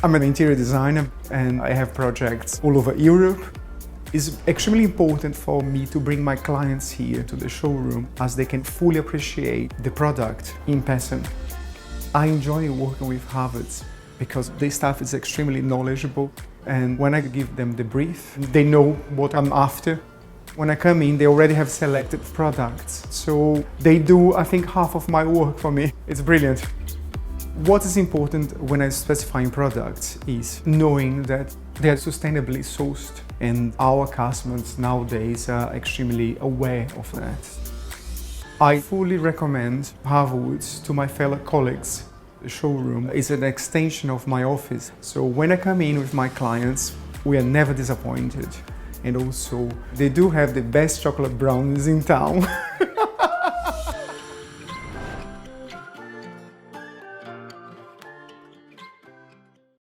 I'm an interior designer and I have projects all over Europe. It's extremely important for me to bring my clients here to the showroom as they can fully appreciate the product in person. I enjoy working with Havwoods because the staff is extremely knowledgeable, and when I give them the brief, they know what I'm after. When I come in, they already have selected products, so they do, I think, half of my work for me. It's brilliant. What is important when I specify products is knowing that they are sustainably sourced, and our customers nowadays are extremely aware of that. I fully recommend Havwoods to my fellow colleagues. The showroom is an extension of my office, so when I come in with my clients, we are never disappointed. And also, they do have the best chocolate brownies in town.